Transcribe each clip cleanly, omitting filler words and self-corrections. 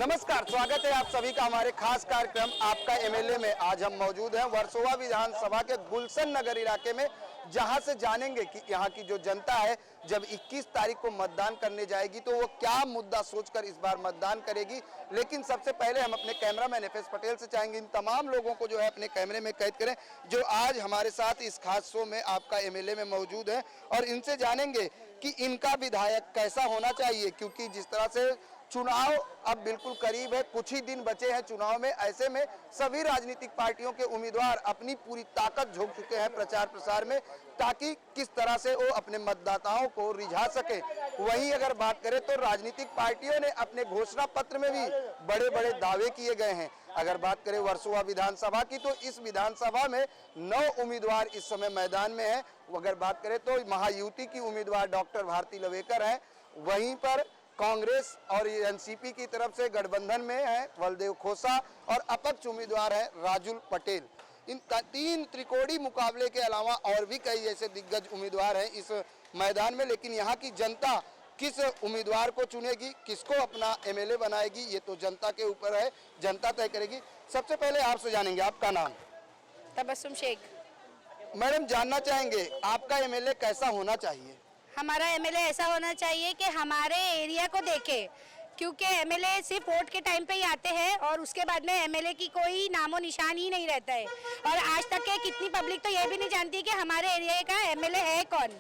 नमस्कार, स्वागत है आप सभी का हमारे खास कार्यक्रम आपका एमएलए में। आज हम मौजूद हैं वर्सोवा विधानसभा के गुलशन नगर इलाके में, जहां से जानेंगे कि यहां की जो जनता है जब 21 तारीख को मतदान करने जाएगी तो वो क्या मुद्दा सोचकर इस बार मतदान करेगी। लेकिन सबसे पहले हम अपने कैमरामैन एफएस पटेल से चाहेंगे इन तमाम लोगों को जो है अपने कैमरे में कैद करें, जो आज हमारे साथ इस खास शो में आपका एमएलए में मौजूद है, और इनसे जानेंगे कि इनका विधायक कैसा होना चाहिए। क्योंकि जिस तरह से चुनाव अब बिल्कुल करीब है, कुछ ही दिन बचे हैं चुनाव में, ऐसे में सभी राजनीतिक पार्टियों के उम्मीदवार अपनी पूरी ताकत झोंक चुके हैं प्रचार प्रसार में, ताकि किस तरह से वो अपने मतदाताओं को रिझा सके। वहीं अगर बात करें तो राजनीतिक पार्टियों ने अपने घोषणा पत्र में भी बड़े बड़े दावे किए गए हैं। अगर बात करें वर्सोवा विधानसभा की तो इस विधानसभा में 9 उम्मीदवार इस समय मैदान में हैं। अगर बात करें तो महायुति की उम्मीदवार डॉक्टर भारती लवेकर हैं, वहीं पर कांग्रेस और एनसीपी की तरफ से गठबंधन में है बलदेव खोसा, और अपक्ष उम्मीदवार है राजुल पटेल। इन 3 त्रिकोणीय मुकाबले के अलावा और भी कई ऐसे दिग्गज उम्मीदवार हैं इस मैदान में। लेकिन यहाँ की जनता किस उम्मीदवार को चुनेगी, किसको अपना एमएलए बनाएगी, ये तो जनता के ऊपर है, जनता तय करेगी। सबसे पहले आपसे जानेंगे, आपका नाम? तबस्सुम शेख। मैडम, जानना चाहेंगे आपका एमएलए कैसा होना चाहिए? हमारा एमएलए ऐसा होना चाहिए कि हमारे एरिया को देखे, क्योंकि एमएलए सिर्फ वोट के टाइम पे ही आते हैं और उसके बाद में एमएलए की कोई नामो निशान ही नहीं रहता है। और आज तक के कितनी पब्लिक तो ये भी नहीं जानती कि हमारे एरिया का एमएलए है कौन।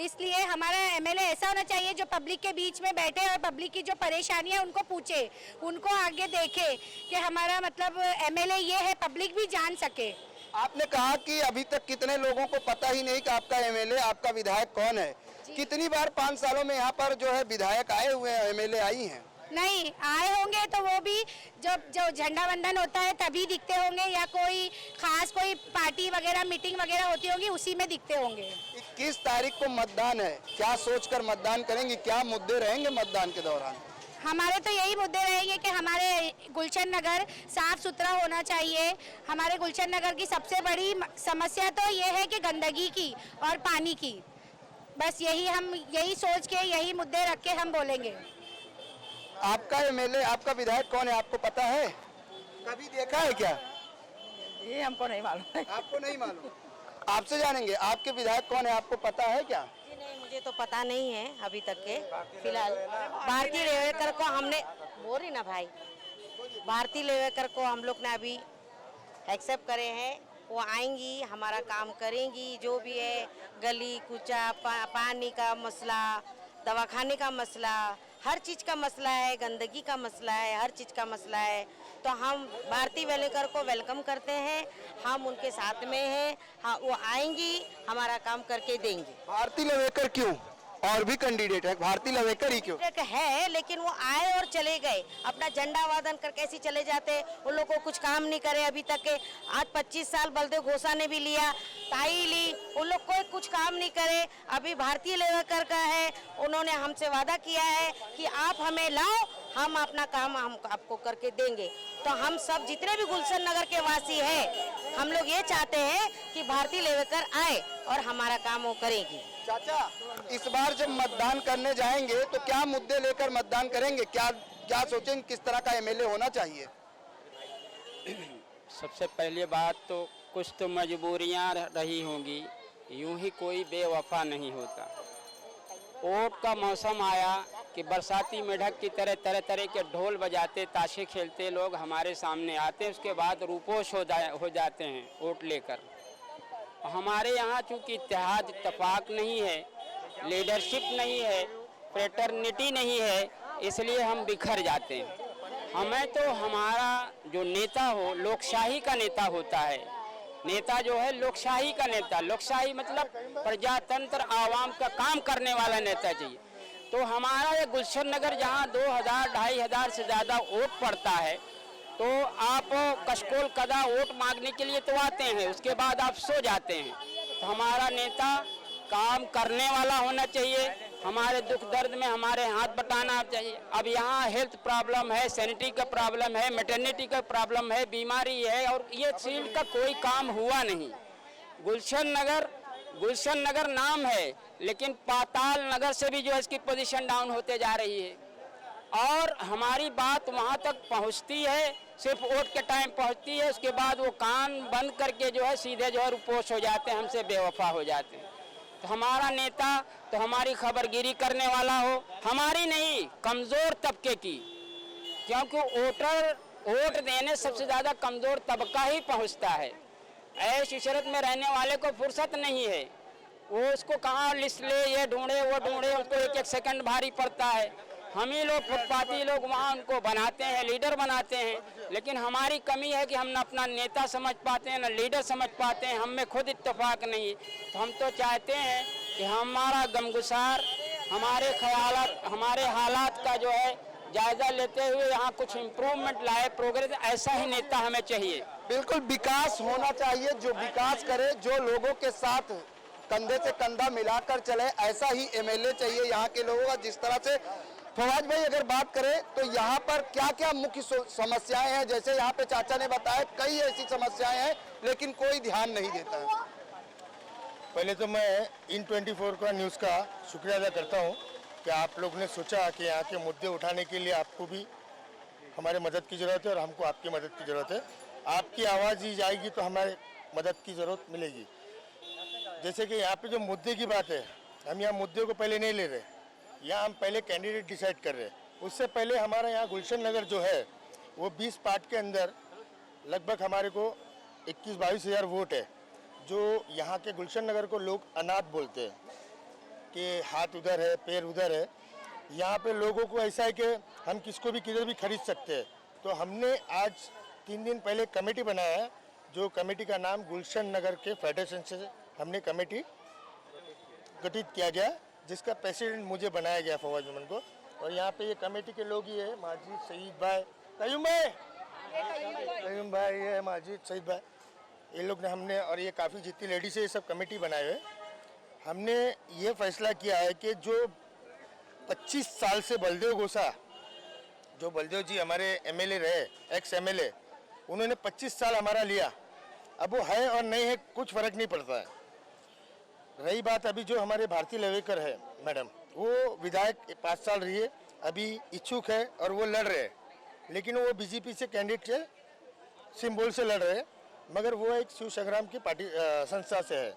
इसलिए हमारा एमएलए ऐसा होना चाहिए जो पब्लिक के बीच में बैठे और पब्लिक की जो परेशानियां उनको पूछे, उनको आगे देखे कि हमारा मतलब एमएलए ये है, पब्लिक भी जान सके। आपने कहा कि अभी तक कितने लोगों को पता ही नहीं कि आपका एमएलए, आपका विधायक कौन है। कितनी बार 5 सालों में यहाँ पर जो है विधायक आए हुए हैं, एमएलए आई हैं? नहीं आए होंगे तो वो भी जो झंडा वंदन होता है तभी दिखते होंगे, या कोई खास कोई पार्टी वगैरह मीटिंग वगैरह होती होगी उसी में दिखते होंगे। 21 तारीख को मतदान है, क्या सोचकर मतदान करेंगे, क्या मुद्दे रहेंगे मतदान के दौरान? हमारे तो यही मुद्दे रहेंगे कि हमारे गुलशन नगर साफ सुथरा होना चाहिए। हमारे गुलशन नगर की सबसे बड़ी समस्या तो ये है कि गंदगी की और पानी की। बस यही सोच के, यही मुद्दे रख के हम बोलेंगे। आपका एमएलए, आपका विधायक कौन है, आपको पता है? कभी देखा है क्या? ये हमको नहीं मालूम। आपको नहीं मालूम? आपसे जानेंगे, आपके विधायक कौन है, आपको पता है क्या? जी नहीं, मुझे तो पता नहीं है अभी तक के फिलहाल। भारती लवेकर को हमने बोल रही ना भाई, भारती लवेकर को हम लोग ने अभी एक्सेप्ट करे हैं। वो आएंगी, हमारा काम करेंगी, जो भी है गली कूचा, पानी का मसला, दवाखाने का मसला, हर चीज़ का मसला है, गंदगी का मसला है, हर चीज़ का मसला है। तो हम भारती लवेकर को वेलकम करते हैं, हम उनके साथ में हैं। हाँ, वो आएंगी, हमारा काम करके देंगी। भारती लवेकर क्यों? और भी कैंडिडेट है, भारती लवेकर ही क्यों? है, लेकिन वो आए और चले गए, अपना झंडा वादन करके ऐसे चले जाते। उन लोग को कुछ काम नहीं करे अभी तक के। आज 25 साल बलदेव घोषा ने भी लिया, ताई ली, उन लोग कोई कुछ काम नहीं करे। अभी भारतीय लवेकर का है, उन्होंने हमसे वादा किया है कि आप हमें लाओ, हम अपना काम हम आपको करके देंगे। तो हम सब जितने भी गुलशन नगर के वासी हैं, हम लोग ये चाहते हैं कि भारतीय लवेकर आए और हमारा काम वो करेगी। चाचा, इस बार जब मतदान करने जाएंगे तो क्या मुद्दे लेकर मतदान करेंगे, क्या सोचेंगे, किस तरह का एमएलए होना चाहिए? सबसे पहली बात तो कुछ तो मजबूरियां रही होंगी, यूं ही कोई बेवफा नहीं होता। वोट का मौसम आया कि बरसाती मेढक की तरह तरह के ढोल बजाते, ताशे खेलते लोग हमारे सामने आते, उसके बाद रूपोश हो जाते हैं वोट लेकर। हमारे यहाँ चूँकि इत्तेहाद इत्तेफाक नहीं है, लीडरशिप नहीं है, फ्रेटर्निटी नहीं है, इसलिए हम बिखर जाते हैं। हमें तो हमारा जो नेता हो, लोकशाही का नेता होता है। नेता जो है लोकशाही का नेता, लोकशाही मतलब प्रजातंत्र आवाम का काम करने वाला नेता चाहिए। तो हमारा ये गुलशन नगर जहाँ 2000-2500 से ज़्यादा वोट पड़ता है, तो आप कशकोल कदा वोट मांगने के लिए तो आते हैं, उसके बाद आप सो जाते हैं। तो हमारा नेता काम करने वाला होना चाहिए, हमारे दुख दर्द में हमारे हाथ बटाना चाहिए। अब यहाँ हेल्थ प्रॉब्लम है, सैनिटरी का प्रॉब्लम है, मैटरनिटी का प्रॉब्लम है, बीमारी है, और ये फील्ड का कोई काम हुआ नहीं। गुलशन नगर नाम है, लेकिन पाताल नगर से भी जो है इसकी पोजीशन डाउन होते जा रही है। और हमारी बात वहाँ तक पहुँचती है, सिर्फ वोट के टाइम पहुँचती है, उसके बाद वो कान बंद करके जो है सीधे जो है रुपोश हो जाते हैं, हमसे बेवफा हो जाते हैं। तो हमारा नेता तो हमारी खबरगिरी करने वाला हो, हमारी नहीं कमज़ोर तबके की, क्योंकि वोट देने सबसे ज़्यादा कमज़ोर तबका ही पहुँचता है। ऐश इशरत में रहने वाले को फुर्सत नहीं है, वो उसको कहाँ लिस्ट ले, ये ढूंढे वो ढूंढे, उसको एक एक सेकंड भारी पड़ता है। हम ही लोग फुटपाती लोग वहाँ उनको बनाते हैं, लीडर बनाते हैं, लेकिन हमारी कमी है कि हम न अपना नेता समझ पाते हैं, न लीडर समझ पाते हैं, हम में खुद इत्तेफाक नहीं है। तो हम तो चाहते हैं कि हमारा गमगुसार हमारे ख्यालात, हमारे हालात का जो है जायजा लेते हुए यहाँ कुछ इम्प्रूवमेंट लाए, प्रोग्रेस, ऐसा ही नेता हमें चाहिए। बिल्कुल विकास होना चाहिए, जो विकास करे, जो लोगों के साथ कंधे से कंधा मिलाकर चले, ऐसा ही एमएलए चाहिए यहाँ के लोगों का। जिस तरह से फवाद भाई अगर बात करें तो यहाँ पर क्या क्या मुख्य समस्याएं हैं, जैसे यहाँ पे चाचा ने बताया कई ऐसी समस्याएं हैं लेकिन कोई ध्यान नहीं देता है। पहले तो मैं इन24 का न्यूज़ का शुक्रिया अदा करता हूँ कि आप लोग ने सोचा कि यहाँ के मुद्दे उठाने के लिए आपको भी हमारे मदद की ज़रूरत है और हमको आपकी मदद की ज़रूरत है। आपकी आवाज़ ही जाएगी तो हमारे मदद की ज़रूरत मिलेगी। जैसे कि यहाँ पे जो मुद्दे की बात है, हम यहाँ मुद्दे को पहले नहीं ले रहे, यहाँ हम पहले कैंडिडेट डिसाइड कर रहे हैं। उससे पहले हमारा यहाँ गुलशन नगर जो है वो 20 पार्ट के अंदर लगभग हमारे को 21-22 हज़ार वोट है। जो यहाँ के गुलशन नगर को लोग अनाथ बोलते हैं कि हाथ उधर है पैर उधर है। यहाँ पे लोगों को ऐसा है कि हम किसको भी किधर भी खरीद सकते हैं। तो हमने आज 3 दिन पहले कमेटी बनाया है, जो कमेटी का नाम गुलशन नगर के फेडरेशन से हमने कमेटी गठित किया गया, जिसका प्रेसिडेंट मुझे बनाया गया फवाद जुमन को। और यहाँ पे ये कमेटी के लोग ही है, माजिद सईद भाई, कयूम भाई है, माजिद सईद भाई, ये लोग ने हमने, और ये काफ़ी जितनी लेडीज है ये सब कमेटी बनाए हुए। हमने ये फैसला किया है कि जो 25 साल से बलदेव गोसा, जो बलदेव जी हमारे एमएलए रहे, एक्स एमएलए, उन्होंने 25 साल हमारा लिया। अब वो है और नहीं है कुछ फ़र्क नहीं पड़ता है। रही बात अभी जो हमारे भारती लेवेकर है मैडम, वो विधायक 5 साल रही है, अभी इच्छुक है और वो लड़ रहे हैं, लेकिन वो बीजेपी से कैंडिडेट है, सिंबल से लड़ रहे हैं, मगर वो एक शिव संग्राम की पार्टी संस्था से है।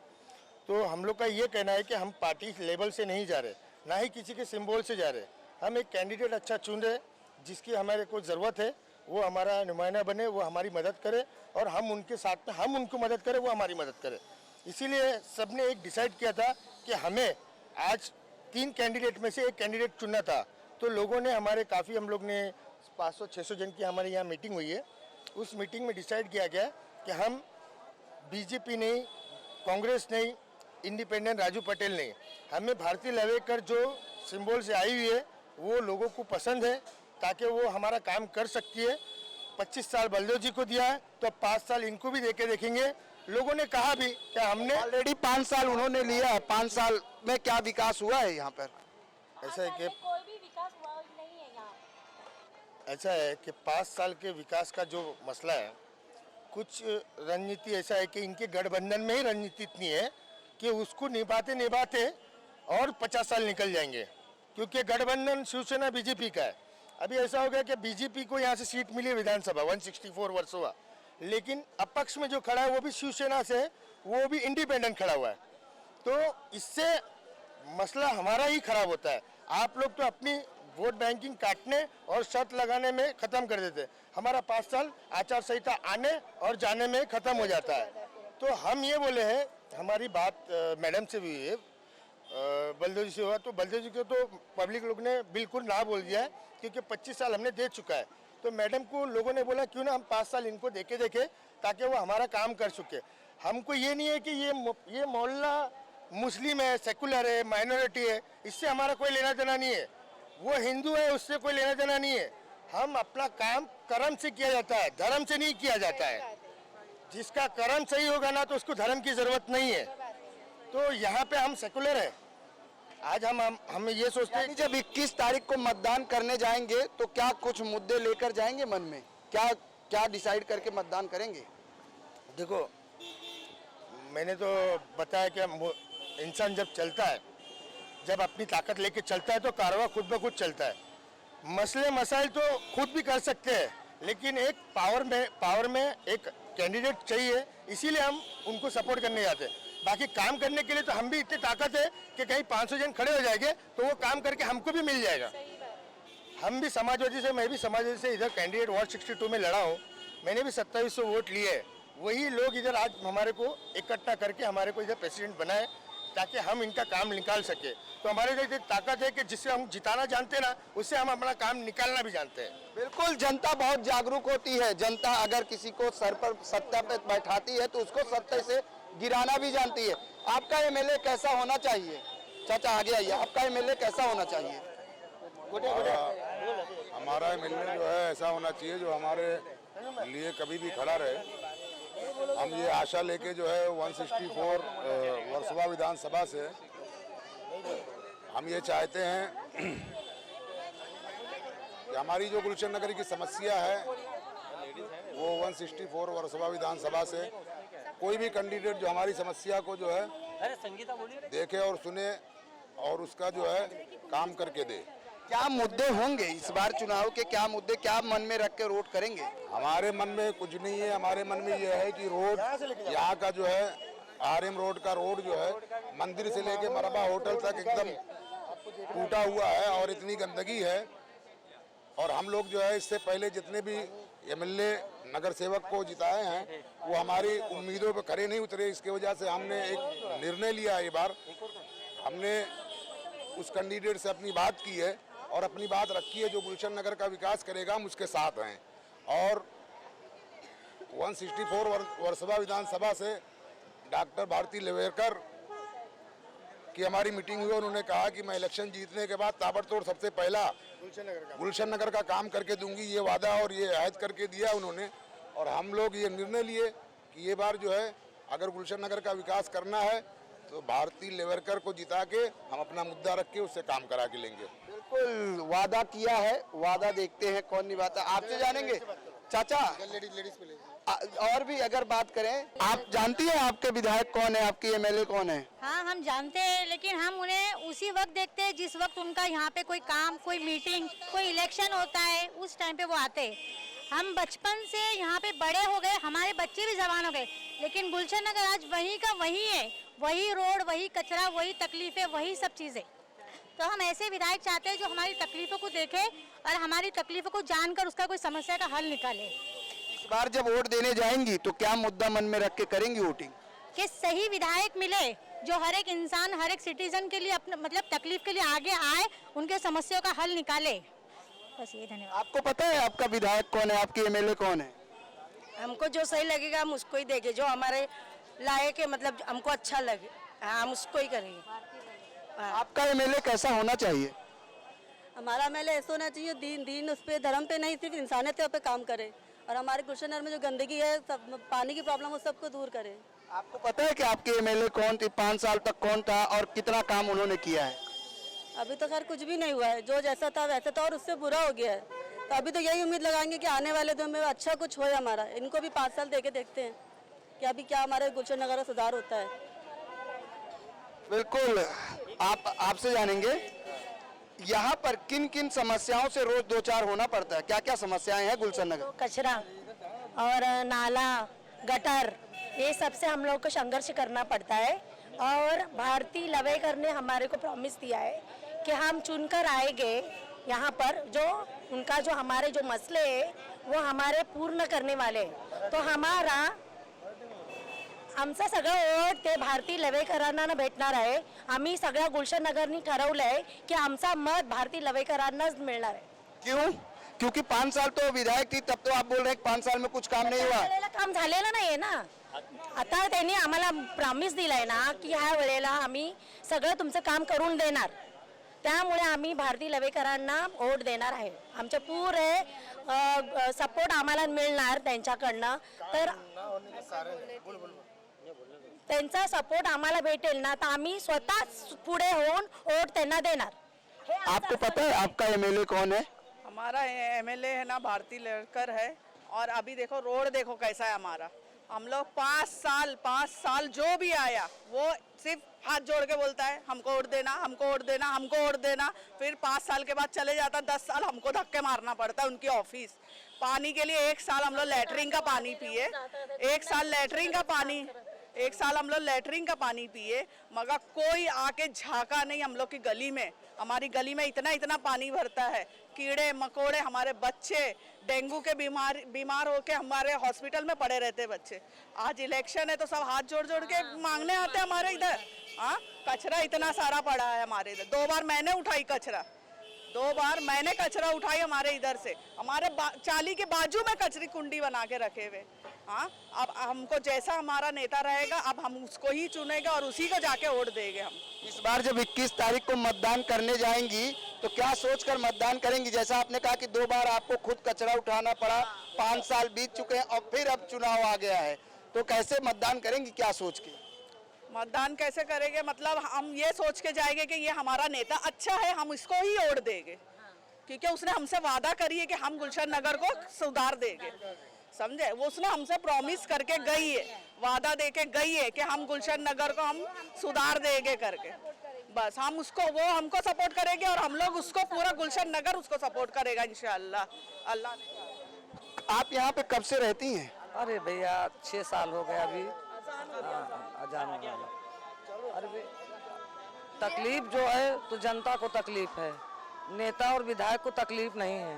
तो हम लोग का ये कहना है कि हम पार्टी लेवल से नहीं जा रहे, ना ही किसी के सिंबल से जा रहे। हम एक कैंडिडेट अच्छा चुन रहे, जिसकी हमारे को ज़रूरत है, वो हमारा नुमाइंदा बने, वो हमारी मदद करे और हम उनके साथ में, हम उनको मदद करें, वो हमारी मदद करे। इसीलिए सबने एक डिसाइड किया था कि हमें आज 3 कैंडिडेट में से एक कैंडिडेट चुनना था। तो लोगों ने हमारे काफ़ी, हम लोग ने 500-600 जन की हमारे यहाँ मीटिंग हुई है। उस मीटिंग में डिसाइड किया गया कि हम बीजेपी नहीं, कांग्रेस नहीं, इंडिपेंडेंट राजू पटेल नहीं, हमें भारती लेवेकर जो सिंबल से आई हुई है वो लोगों को पसंद है, ताकि वो हमारा काम कर सकती है। 25 साल बलदेव जी को दिया है तो 5 साल इनको भी देके देखेंगे। लोगों ने कहा भी कि हमने ऑलरेडी 5 साल उन्होंने लिया है, 5 साल में क्या विकास हुआ है यहाँ पर? ऐसा है कि कोई भी विकास हुआ नहीं है यहाँ। ऐसा है कि 5 साल के विकास का जो मसला है, कुछ रणनीति ऐसा है कि इनके गठबंधन में ही रणनीति इतनी है कि उसको निभाते निभाते और 50 साल निकल जाएंगे, क्योंकि गठबंधन शिवसेना बीजेपी का है। अभी ऐसा हो गया कि बीजेपी को यहाँ से सीट मिली विधानसभा 164 वर्सोवा, लेकिन अपक्ष में जो खड़ा है वो भी शिवसेना से है, वो भी इंडिपेंडेंट खड़ा हुआ है। तो इससे मसला हमारा ही खराब होता है। आप लोग तो अपनी वोट बैंकिंग काटने और शर्त लगाने में ख़त्म कर देते, हमारा 5 साल आचार संहिता आने और जाने में ख़त्म हो जाता है। तो हम ये बोले हैं, हमारी बात मैडम से भी है, बलदेव जी से हुआ, तो बलदेव जी को तो पब्लिक लोग ने बिल्कुल ना बोल दिया है, क्योंकि 25 साल हमने दे चुका है। तो मैडम को लोगों ने बोला क्यों ना हम 5 साल इनको देखे ताकि वो हमारा काम कर सके। हमको ये नहीं है कि ये मोहल्ला मुस्लिम है, सेकुलर है, माइनॉरिटी है, इससे हमारा कोई लेना देना नहीं है। वो हिंदू है, उससे कोई लेना देना नहीं है। हम अपना काम कर्म से किया जाता है, धर्म से नहीं किया जाता है। जिसका कर्म सही होगा ना तो उसको धर्म की जरूरत नहीं है। तो यहाँ पे हम सेकुलर है। आज हम ये सोचते हैं, जब 21 तारीख को मतदान करने जाएंगे तो क्या कुछ मुद्दे लेकर जाएंगे मन में, क्या डिसाइड करके मतदान करेंगे? देखो मैंने तो बताया कि इंसान जब चलता है, जब अपनी ताकत लेके चलता है तो कारवां खुद ब खुद चलता है। मसले मसाइल तो खुद भी कर सकते हैं, लेकिन एक पावर में एक कैंडिडेट चाहिए, इसीलिए हम उनको सपोर्ट करने जाते हैं। बाकी काम करने के लिए तो हम भी इतनी ताकत है कि कहीं 500 जन खड़े हो जाएंगे तो वो काम करके हमको भी मिल जाएगा। हम भी समाजवादी से, मैं भी समाजवादी से इधर कैंडिडेट वार्ड 62 में लड़ा हूँ। मैंने भी 2700 वोट लिए हैं। वही लोग इधर आज हमारे को इकट्ठा करके हमारे को इधर प्रेसिडेंट बनाए ताकि हम इनका काम निकाल सके। तो हमारे इधर ताकत है कि जिससे हम जिताना जानते हैं ना, उससे हम अपना काम निकालना भी जानते हैं। बिल्कुल, जनता बहुत जागरूक होती है। जनता अगर किसी को सर पर सत्ता पे बैठाती है तो उसको सत्ता से गिराना भी जानती है। आपका एमएलए कैसा होना चाहिए? चाचा आगे आइए, आपका एमएलए कैसा होना चाहिए? हमारा एमएलए जो है ऐसा होना चाहिए जो हमारे लिए कभी भी खड़ा रहे। हम ये आशा लेके जो है 164 वर्सोवा विधानसभा से हम ये चाहते हैं कि हमारी जो गुलशन नगर की समस्या है वो 164 वर्सोवा विधानसभा से कोई भी कैंडिडेट जो हमारी समस्या को जो है देखे और सुने और उसका जो है काम करके दे। क्या मुद्दे होंगे इस बार चुनाव के? क्या मुद्दे, क्या मन में रख के वोट करेंगे? हमारे मन में कुछ नहीं है। हमारे मन में यह है कि रोड यहाँ का जो है RM रोड का रोड जो है मंदिर से लेके मरबा होटल तक एकदम टूटा हुआ है और इतनी गंदगी है। और हम लोग जो है इससे पहले जितने भी एमएलए नगर सेवक को जिताए हैं वो हमारी उम्मीदों पर खरे नहीं उतरे। इसकी वजह से हमने एक निर्णय लिया है। ये बार हमने उस कैंडिडेट से अपनी बात की है और अपनी बात रखी है। जो गुलशन नगर का विकास करेगा हम उसके साथ हैं। और 164 वर्सोवा विधानसभा से डॉक्टर भारती लेवेकर की हमारी मीटिंग हुई। उन्होंने कहा कि मैं इलेक्शन जीतने के बाद ताबड़तोड़ सबसे पहला गुलशन नगर का काम करके दूंगी। ये वादा और ये अहद करके दिया उन्होंने। और हम लोग ये निर्णय लिए कि ये बार जो है अगर गुलशन नगर का विकास करना है तो भारती लेवेकर को जिता के हम अपना मुद्दा रख के उससे काम करा के लेंगे। बिल्कुल वादा किया है, वादा देखते हैं कौन निभाता। आपसे जानेंगे चाचा, और भी अगर बात करें, आप जानती हैं आपके विधायक कौन है, आपकी एमएलए कौन है? हाँ, हम जानते हैं, लेकिन हम उन्हें उसी वक्त देखते हैं जिस वक्त उनका यहाँ पे कोई काम, कोई मीटिंग, कोई इलेक्शन होता है, उस टाइम पे वो आते हैं। हम बचपन से यहाँ पे बड़े हो गए, हमारे बच्चे भी जवान हो गए, लेकिन गुलशन नगर आज वही का वही है। वही रोड, वही कचरा, वही तकलीफें, वही सब चीज़ें। तो हम ऐसे विधायक चाहते हैं जो हमारी तकलीफों को देखे और हमारी तकलीफों को जानकर उसका कोई समस्या का हल निकाले। इस बार जब वोट देने जाएंगी तो क्या मुद्दा मन में रख के करेंगी वोटिंग? कि सही विधायक मिले जो हर एक इंसान, हर एक सिटीजन के लिए अपने मतलब तकलीफ के लिए आगे आए, उनके समस्याओं का हल निकाले। बस ये, धन्यवाद। आपको पता है आपका विधायक कौन है, आपकी एमएलए कौन है? हमको जो सही लगेगा हम उसको ही देंगे, जो हमारे लायक है, मतलब हमको अच्छा लगे, हाँ हम उसको ही करेंगे। आपका एमएलए कैसा होना चाहिए? हमारा एमएलए ऐसा होना चाहिए दीन उस पर, धर्म पे नहीं, सिर्फ इंसानियत पे काम करे और हमारे गुलशन नगर में जो गंदगी है, सब पानी की प्रॉब्लम है, सबको दूर करे। आपको पता है कि आपके एमएलए कौन थी, 5 साल तक कौन था और कितना काम उन्होंने किया है? अभी तो खैर कुछ भी नहीं हुआ है, जो जैसा था वैसा था और उससे बुरा हो गया है। तो अभी तो यही उम्मीद लगाएंगे कि आने वाले दिन में अच्छा कुछ हो हमारा। इनको भी 5 साल देके देखते हैं कि अभी क्या हमारे गुलशन नगर में सुधार होता है। बिल्कुल, आपसे जानेंगे यहाँ पर किन किन समस्याओं से रोज 2-4 होना पड़ता है, क्या क्या समस्याएं हैं गुलशन नगर? कचरा और नाला, गटर, ये सब से हम लोग को संघर्ष करना पड़ता है। और भारती लवेकर ने हमारे को प्रॉमिस दिया है कि हम चुनकर आएंगे यहाँ पर, जो उनका जो हमारे जो मसले है वो हमारे पूर्ण करने वाले। तो हमारा आमचं सगळं वोट ते भारती लवेकरांना भेटणार आहे। आम्ही सगळ्या गुलशन नगरनी ठरवलंय की आमचा मत भारती लवेकरांनाच मिळणार आहे। क्यों? क्योंकि 5 साल तो विधायक थी, तब तो आप बोल रहे हैं कि 5 साल में कुछ काम नहीं हुआ। काम झालेलं नाहीये ना। आता त्यांनी आम्हाला प्रॉमिस दिलाय ना की ह्या वेळेला आम्ही सगळं तुमचं काम करून देणार, त्यामुळे आम्ही भारती लवेकरांना वोट देणार आहे। आमचे पुरे सपोर्ट आम्हाला मिळणार त्यांच्याकडनं, तर त्यांचा सपोर्ट आम्हाला भेटेल ना तर आम्ही स्वतः पुढे होऊन वोट त्यांना देणार। आपको पता है आपका एमएलए कौन है? हमारा एमएलए है ना भारती लवेकर है। और अभी देखो रोड देखो कैसा है हमारा, हम लोग 5 साल जो भी आया वो सिर्फ हाथ जोड़ के बोलता है हमको वोट देना, हमको वोट देना, हमको वोट देना। फिर 5 साल के बाद चले जाता, 10 साल हमको धक्के मारना पड़ता है उनकी ऑफिस। पानी के लिए 1 साल हम लोग लैटरिन का पानी पिए, 1 साल लैटरिन का पानी, 1 साल हम लोग लैटरिन का पानी पिए, मगर कोई आके झांका नहीं हम लोग की गली में। हमारी गली में इतना पानी भरता है, कीड़े मकोड़े, हमारे बच्चे डेंगू के बीमार होके हमारे हॉस्पिटल में पड़े रहते बच्चे। आज इलेक्शन है तो सब हाथ जोड़ जोड़ के मांगने आते हैं हमारे इधर। हाँ, कचरा इतना सारा पड़ा है हमारे इधर। 2 बार मैंने उठाई कचरा, 2 बार मैंने कचरा उठाई हमारे इधर से। हमारे चाली के बाजू में कचरी कुंडी बना के रखे हुए। हाँ, अब हमको जैसा हमारा नेता रहेगा अब हम उसको ही चुनेंगे और उसी को जाके वोट देंगे हम। इस बार जब 21 तारीख को मतदान करने जाएंगी तो क्या सोचकर मतदान करेंगी? जैसा आपने कहा कि 2 बार आपको खुद कचरा उठाना पड़ा, 5 साल बीत चुके हैं और फिर अब चुनाव आ गया है, तो कैसे मतदान करेंगी, क्या सोच के? मतदान कैसे करेंगे, मतलब हम ये सोच के जाएंगे कि ये हमारा नेता अच्छा है, हम इसको ही वोट देंगे, क्योंकि उसने हमसे वादा करी है कि हम गुलशन नगर को सुधार देंगे। समझे? वो उसने हमसे प्रॉमिस करके गई है, वादा दे के गई है कि हम गुलशन नगर को हम सुधार देंगे करके। बस हम उसको, वो हमको सपोर्ट करेंगे और हम लोग उसको, पूरा गुलशन नगर उसको सपोर्ट करेगा इंशाअल्लाह। अल्लाह ने। आप यहाँ पे कब से रहती हैं? अरे भैया 6 साल हो गए अभी अजान वाला। अरे तकलीफ जो है तो जनता को तकलीफ है, नेता और विधायक को तकलीफ नहीं है।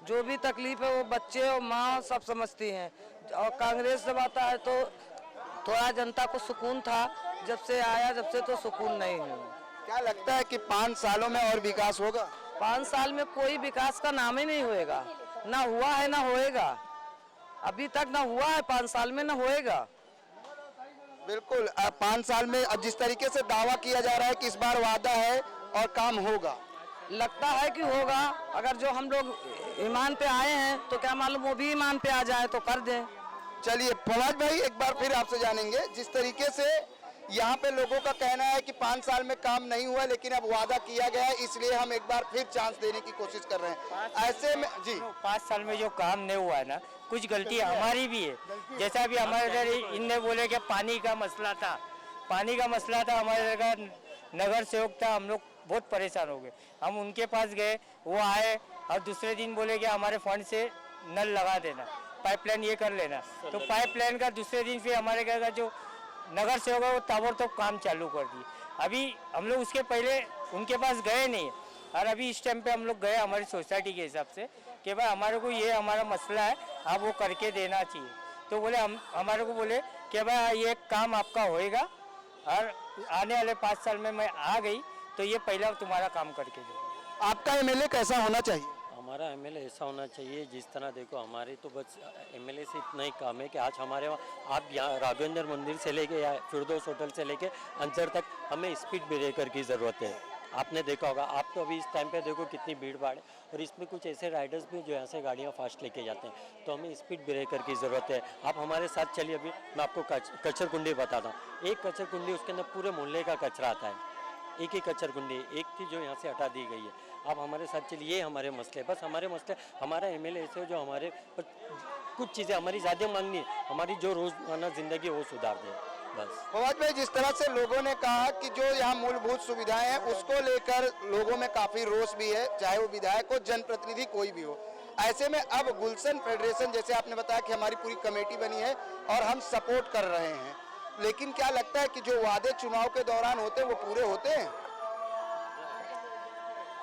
जो भी तकलीफ है वो बच्चे और माँ सब समझती हैं। और कांग्रेस जब आता है तो थोड़ा जनता को सुकून था, जब से आया जब से तो सुकून नहीं है। क्या लगता है कि 5 सालों में और विकास होगा? 5 साल में कोई विकास का नाम ही नहीं होएगा, ना हुआ है ना होएगा। अभी तक ना हुआ है, 5 साल में ना होएगा। बिल्कुल, 5 साल में अब जिस तरीके से दावा किया जा रहा है कि इस बार वादा है और काम होगा, लगता है कि होगा। अगर जो हम लोग ईमान पे आए हैं तो क्या मालूम वो भी ईमान पे आ जाए तो कर दें। चलिए फवाद भाई, एक बार फिर आपसे जानेंगे, जिस तरीके से यहाँ पे लोगों का कहना है कि 5 साल में काम नहीं हुआ लेकिन अब वादा किया गया है, इसलिए हम एक बार फिर चांस देने की कोशिश कर रहे हैं। ऐसे में जी 5 साल में जो काम नहीं हुआ है ना, कुछ गलती हमारी भी है। जैसा भी हमारे इधर इनने बोले कि पानी का मसला था, हमारे इधर का नगर सेवक था, हम लोग बहुत परेशान हो गए। हम उनके पास गए, वो आए और दूसरे दिन बोले कि हमारे फंड से नल लगा देना, पाइपलाइन ये कर लेना। तो पाइपलाइन का दूसरे दिन फिर हमारे घर का जो नगर सेवक है वो ताबड़तोड़ काम चालू कर दिए। अभी हम लोग उसके पहले उनके पास गए नहीं, और अभी इस टाइम पे हम लोग गए हमारी सोसाइटी के हिसाब से कि भाई हमारे को ये हमारा मसला है, आप वो करके देना चाहिए। तो बोले हमारे को बोले कि भाई ये काम आपका होएगा और आने वाले 5 साल में मैं आ गई तो ये पहला तुम्हारा काम करके दो। आपका एमएलए कैसा होना चाहिए? हमारा एमएलए ऐसा होना चाहिए, जिस तरह देखो हमारे तो बस एमएलए से इतना ही काम है कि आज हमारे वहाँ आप यहाँ राघवेंद्र मंदिर से लेके या फिरदौस होटल से लेके अंदर तक हमें स्पीड ब्रेकर की ज़रूरत है। आपने देखा होगा, आप तो अभी इस टाइम पे देखो कितनी भीड़ भाड़ है, और इसमें कुछ ऐसे राइडर्स भी जो यहाँ से गाड़ियाँ फास्ट लेके जाते हैं, तो हमें स्पीड ब्रेकर की ज़रूरत है। आप हमारे साथ चलिए, अभी मैं आपको कचर कुंडी बताता हूँ। एक कचर कुंडी, उसके अंदर पूरे मोहल्ले का कचरा आता है। एक ही कचर कुंडी एक थी जो यहाँ से हटा दी गई है। आप हमारे साथ चलिए, ये हमारे मसले, बस हमारे मसले, हमारा एमएलए ऐसे जो हमारे कुछ चीज़ें हमारी ज़्यादा मांगनी है, हमारी जो रोज़ाना ज़िंदगी वो सुधार दे बस। फवाद भाई, जिस तरह से लोगों ने कहा कि जो यहाँ मूलभूत सुविधाएं हैं उसको लेकर लोगों में काफ़ी रोष भी है, चाहे वो विधायक हो, जनप्रतिनिधि कोई भी हो। ऐसे में अब गुलशन फेडरेशन, जैसे आपने बताया कि हमारी पूरी कमेटी बनी है और हम सपोर्ट कर रहे हैं, लेकिन क्या लगता है कि जो वादे चुनाव के दौरान होते हैं वो पूरे होते हैं?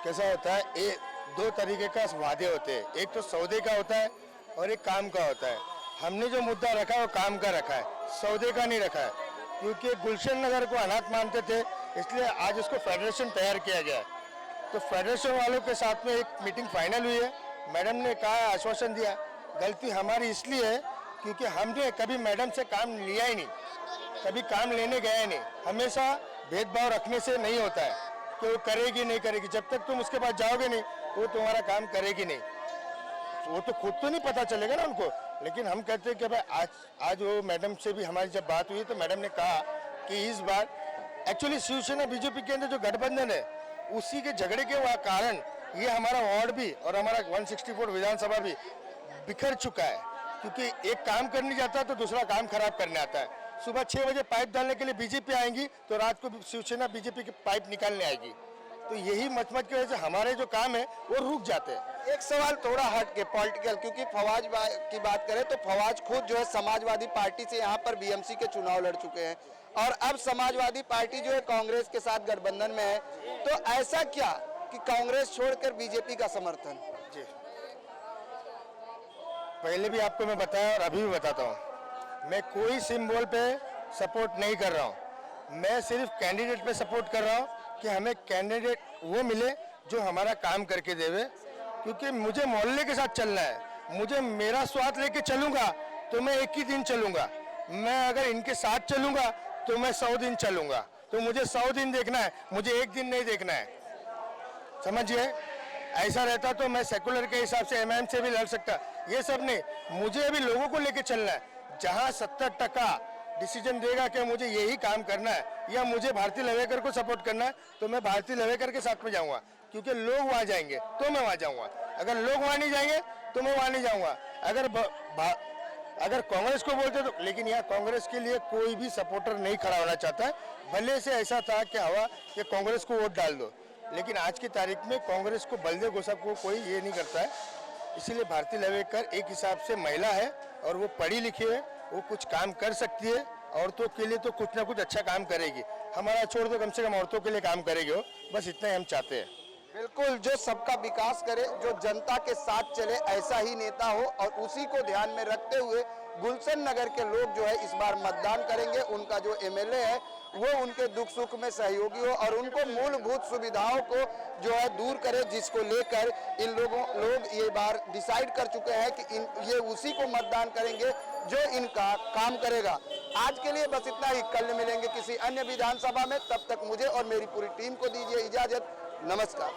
कैसा होता है, ये 2 तरीके का वादे होते हैं, एक तो सौदे का होता है और एक काम का होता है। हमने जो मुद्दा रखा है वो काम का रखा है, सौदे का नहीं रखा है, क्योंकि गुलशन नगर को अनाथ मानते थे, इसलिए आज उसको फेडरेशन तैयार किया गया है। तो फेडरेशन वालों के साथ में एक मीटिंग फाइनल हुई है, मैडम ने कहा, आश्वासन दिया। गलती हमारी इसलिए है क्योंकि हमने कभी मैडम से काम लिया ही नहीं, कभी काम लेने गया ही नहीं। हमेशा भेदभाव रखने से नहीं होता है कि वो करेगी नहीं करेगी, जब तक तुम उसके पास जाओगे नहीं तो वो तुम्हारा काम करेगी नहीं। वो तो खुद तो नहीं पता चलेगा ना उनको, लेकिन हम कहते हैं कि भाई आज वो मैडम से भी हमारी जब बात हुई तो मैडम ने कहा कि इस बार एक्चुअली शिवसेना बीजेपी के अंदर जो गठबंधन है उसी के झगड़े के कारण ये हमारा वार्ड भी और हमारा 164 विधानसभा भी बिखर चुका है। क्योंकि एक काम करने जाता है तो दूसरा काम खराब करने आता है। सुबह 6 बजे पाइप डालने के लिए बीजेपी आएंगी तो रात को शिवसेना बीजेपी की पाइप निकालने आएगी। तो यही मचमच की वजह से हमारे जो काम है वो रुक जाते हैं। एक सवाल थोड़ा हट के पॉलिटिकल, क्योंकि फवाज की बात करें तो फवाज खुद जो है समाजवादी पार्टी से यहाँ पर बीएमसी के चुनाव लड़ चुके हैं और अब समाजवादी पार्टी जो है कांग्रेस के साथ गठबंधन में है, तो ऐसा क्या कि कांग्रेस छोड़कर बीजेपी का समर्थन? जी, पहले भी आपको मैं बताया और अभी भी बताता हूँ, मैं कोई सिंबल पे सपोर्ट नहीं कर रहा हूँ। मैं सिर्फ कैंडिडेट पे सपोर्ट कर रहा हूँ कि हमें कैंडिडेट वो मिले जो हमारा काम करके देवे, क्योंकि मुझे मोहल्ले के साथ चलना है। मुझे मेरा स्वाद लेके चलूंगा तो मैं एक ही दिन चलूंगा, मैं अगर इनके साथ चलूंगा तो मैं 100 दिन चलूंगा। तो मुझे 100 दिन देखना है, मुझे एक दिन नहीं देखना है, समझिए। ऐसा रहता तो मैं सेकुलर के हिसाब से एमआईएम से भी लड़ सकता, ये सब नहीं। मुझे अभी लोगों को लेके चलना है। जहाँ 70% डिसीजन देगा कि मुझे यही काम करना है या मुझे भारती लवेकर को सपोर्ट करना है, तो मैं भारती लवेकर के साथ में जाऊंगा, क्योंकि लोग वहाँ जाएंगे तो मैं वहाँ जाऊंगा। अगर लोग वहाँ नहीं जाएंगे तो मैं वहाँ नहीं जाऊंगा। अगर कांग्रेस को बोलते तो, लेकिन यहाँ कांग्रेस के लिए कोई भी सपोर्टर नहीं खड़ा होना चाहता है। भले से ऐसा था कि हवा कि कांग्रेस को वोट डाल दो, लेकिन आज की तारीख में कांग्रेस को, बलदेव गोसाई को कोई ये नहीं करता है। इसीलिए भारती लवेकर एक हिसाब से महिला है और वो पढ़ी लिखी है, वो कुछ काम कर सकती है। औरतों के लिए तो कुछ ना कुछ अच्छा काम करेगी। हमारा छोड़ दो, कम से कम औरतों के लिए काम करेगी वो, बस इतना ही हम चाहते हैं। बिल्कुल, जो सबका विकास करे, जो जनता के साथ चले, ऐसा ही नेता हो और उसी को ध्यान में रखते हुए गुलशन नगर के लोग जो है इस बार मतदान करेंगे। उनका जो एमएलए है वो उनके दुख सुख में सहयोगी हो और उनको मूलभूत सुविधाओं को जो है दूर करे, जिसको लेकर इन लोग ये बार डिसाइड कर चुके हैं कि ये उसी को मतदान करेंगे जो इनका काम करेगा। आज के लिए बस इतना ही, कल मिलेंगे किसी अन्य विधानसभा में। तब तक मुझे और मेरी पूरी टीम को दीजिए इजाजत। नमस्कार।